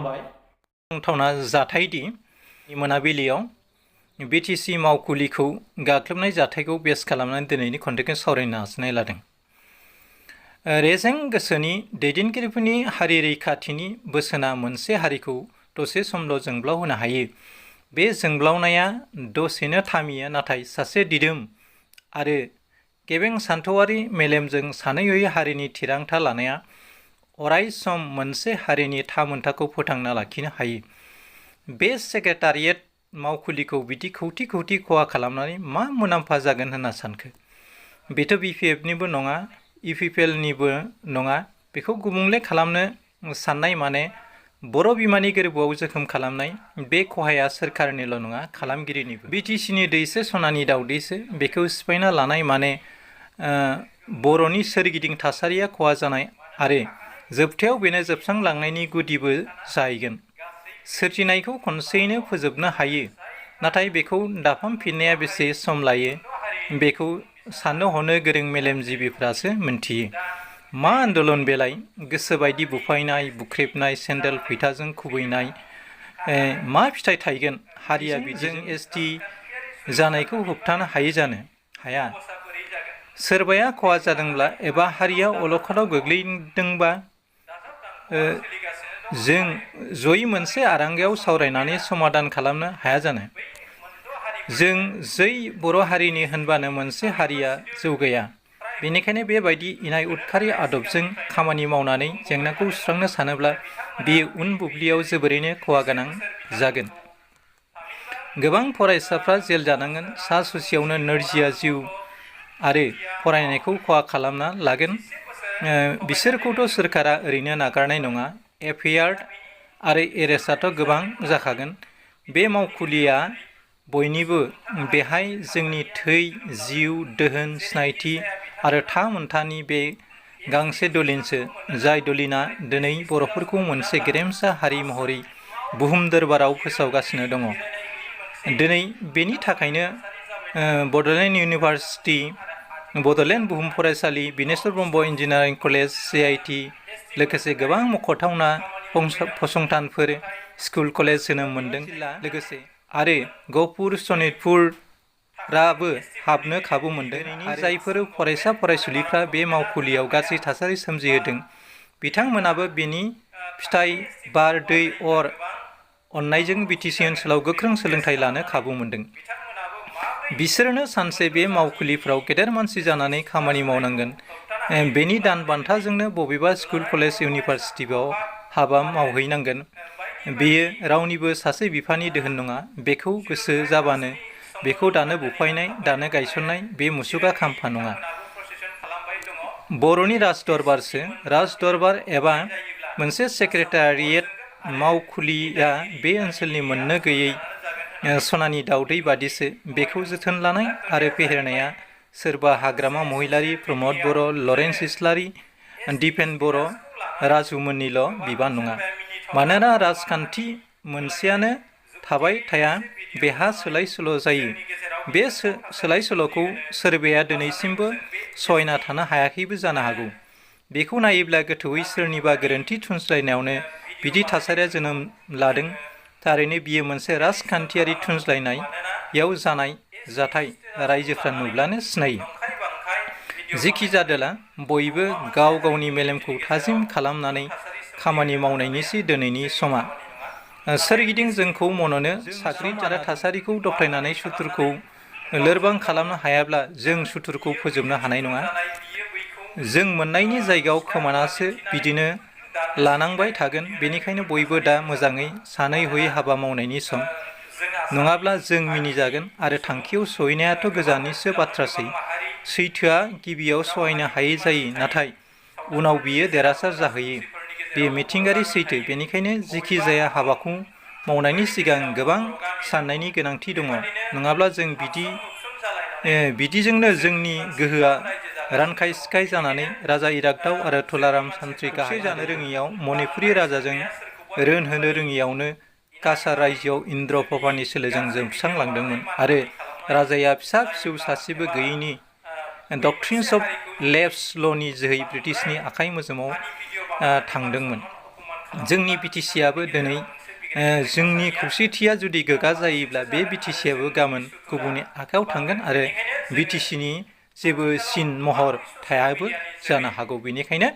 खुलुमबाय। नांथावना जाथायदि मोनाबिलियाव बिटिसि मावखुलिखौ गाग्लोबनाय जाथायखौ बेस खालामनानै दिनैनि कन्टेक्टखौ सावरायनो आखायाव लादों। रेजें गोसोनि दैदेनगिरिफोरनि हारि रैखाथिनि बोसोना मोनसे हारिखौ दसे समल' जोंब्लावहोनो हायो। बे जोंब्लावनाया दसेनो थामिया, नाथाय सासे दिदोम आरो गेबें सानथौआरि मेलेमजों सानैहयै हारिनि थिरांथा लानाया अराय सम मोनसे हारिनि थामोनथाखौ फोथांना लाखिनो हायो। बे सेक्रेटारियेट मावखुलिखौ बिदि खौथि खौथि खहा खालामनानै मा मुलाम्फा जागोन होनना सानखो? बेथ' बिपिएफनिबो नङा, इपिपिएलनिबो नङा। बेखौ गुबुंले खालामनो साननाय माने बर' बिमानि गोरबोआव जोखोम खालामनाय। बे खहाया सोरखारनिल' नङा, खालामगिरिनिबो। बिटिसिनि दैसो सनानि दाउदैसो। बेखौ सिफायना लानाय माने बर'नि सोरगिदिं थासारिया खहा जानाय आरो जोबथायाव बेनो जोबस्रांलांनायनि गुदिबो जाहैगोन। सोरजिनायखौ खनसेयैनो फोजोबनो हायो, नाथाय बेखौ दाफामफिननाया बेसे सम लायो बेखौ साननो हनो गोरों मेलेमजिबिफ्रासो मिन्थियो। मा आन्दलन बेलाय? गोसोबायदि बुफायनाय, बुख्रेबनाय, सेन्देल फैथाजों खुबैनाय, मा फिथाइ थायगोन? हारिया बिदिजों एसटि जानायखौ होबथानो हायो जानो? हाया। सोरबाया खहा जादोंब्ला एबा हारिया अलखदाव गोग्लैदोंबा जों जयै मोनसे आरांगायाव सावरायनानै समाधान खालामनो हाया जानो? जों जै बर' हारिनि होनबानो मोनसे हारिया जौगाया। बेनिखायनो बेबायदि इनाय उदखारि आदबजों खामानि मावनानै जेंनाखौ सुस्रांनो सानोब्ला बेयो उन बुब्लियाव जोबोरैनो खहा गोनां जागोन। गोबां फरायसाफ्रा जेल जानांगोन, सा ससेयावनो नोरजिया जिउ आरो फरायनायखौ खहा खालामना लागोन। बिसोरखौथ' सोरखारा ओरैनो नागारनाय नङा। एफआइआर आरो एरेस्टआथ' गोबां जाखागोन। बे मावखुलिया बयनिबो। बेहाय जोंनि थै, जिउ, दोहोन, सिनायथि आरो थामोनथानि बे गांसे दलिनसो, जाय दलिना दिनै बर'फोरखौ मोनसे गेरेमसा हारि महरै बुहुम दरबाराव फोसावगासिनो दङ। दिनै बेनि थाखायनो बड'लेण्ड इउनिभार्सिटि, बड'लेण्ड बुहुम फरायसालि, Bineshwar Brahma engineering college, CIT, लोगोसे गोबां मख'थावना फसंथानफोर, स्कुल कलेज जोनोम मोन्दों। लोगोसे आरो गहपुर, सनितपुराबो हाबनो खाबु मोन्दों। जायफोर फरायसा फरायसुलिफ्रा बे मावखुलियाव गाज्रि थासारि सोमजिहोदों, बिथांमोनाबो बेनि फिथाइ बार, दै, अर अननायजों बिटिसि ओनसोलाव गोख्रों सोलोंथाइ लानो खाबु मोन्दों। बिसोरनो सानसे बे मावखुलिफ्राव गेदेर मानसि जानानै खामानि मावनांगोन। बेनि दान बान्थाजोंनो बबेबा स्कुल, कलेज, इउनिभार्सिटिआव हाबा मावहैनांगोन। बेयो रावनिबो सासे बिफानि दोहोन नङा। बेखौ गोसो जाबानो बेखौ दानो बुफायनाय, दानो गायसननाय बे मुसुखा खाम्फा नङा। बर'नि राजदरबारसो। राजदरबार एबा मोनसे सेक्रेटारियेट मावखुलिया बे ओनसोलनि मोननो गैयै सनानि दाउदै बादिसो। बेखौ जोथोन लानाय आरो फेहेरनाया सोरबा हाग्रामा महिलारि, प्रमद बर', लरेन्स इस्लारि, दिपेन बर', राजुमोननिल' बिबान नङा। मानोना राजखान्थि मोनसेयानो थाबाय थाया, बेहा सोलाय सोल' जायो। बे सोलाय सोल'खौ सोरबाया दिनैसिमबो सहायना थानो हायाखैबो जानो हागौ। बेखौ नायोब्ला गोथौयै सोरनिबा गोरोन्थि थुनज्लायनायावनो बिदि थासारिया जोनोम लादों। थारैनो बियो मोनसे राजखान्थियारि थुनज्लायनायाव जानाय जाथाय, रायजोफ्रा नुब्लानो सिनायो। जेखि जादोला, बयबो गाव गावनि मेलेमखौ थाजिम खालामनानै खामानि मावनायनिसै दिनैनि समा। सोरगिदिं जोंखौ मन'नो साग्रिद आरो थासारिखौ दबथायनानै सुथुरखौ लोरबां खालामनो हायाब्ला जों सुथुरखौ फोजोबनो हानाय नङा। जों मोननायनि जायगायाव खोमानासो बिदिनो लानांबाय थागोन। बेनिखायनो बयबो दा मोजाङै सानै हयै हाबा मावनायनि सम। नङाब्ला जों मिनिजागोन आरो थांखियाव सहैनायाथ' गोजाननिसो बाथ्रासै। सैथोआ गिबियाव सहायनो हायै जायो, नाथाय उनाव बियो देरहासार जाहैयो। बेयो मिथिंगायारि सैथो। बेनिखायनो जेखि जाया हाबाखौ मावनायनि सिगां गोबां साननायनि गोनांथि दङ। नङाब्ला जों बिदिजोंनो जोंनि गोहोआ रानखाय सिखाय जानानै राजा इरागदाव आरो तुलाराम सान्थ्रि गाहाय जानो रोङियाव, मणिपुरि राजाजों रोन होनो रोङियावनो काछार रायजोआव इन्द्रप्रभानि सोलोजों जोबस्रांलांदोंमोन आरो राजाया फिसा फिसौ सासेबो गैयैनि डक्ट्रिन्स अफ लेप्स ल'नि जोहै ब्रिटिशनि आखाइ मोजोमाव थांदोंमोन। जोंनि बिटिसिआबो दिनै जोंनि खौसेथिया जुदि गोगा जायोब्ला बे बिटिसिआबो गाबोन गुबुननि आखायाव थांगोन आरो बिटिसिनि जेबो सिन महर थायाबो जानो हागौ। बेनिखायनो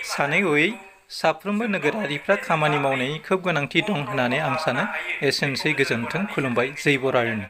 सानै हयै साफ्रोमबो नोगोरारिफ्रा खामानि मावनायनि खोब गोनांथि दं होननानै आं सानो। एसेनोसै, गोजोन्थों, खुलुमबाय, जै बर' हारिनि।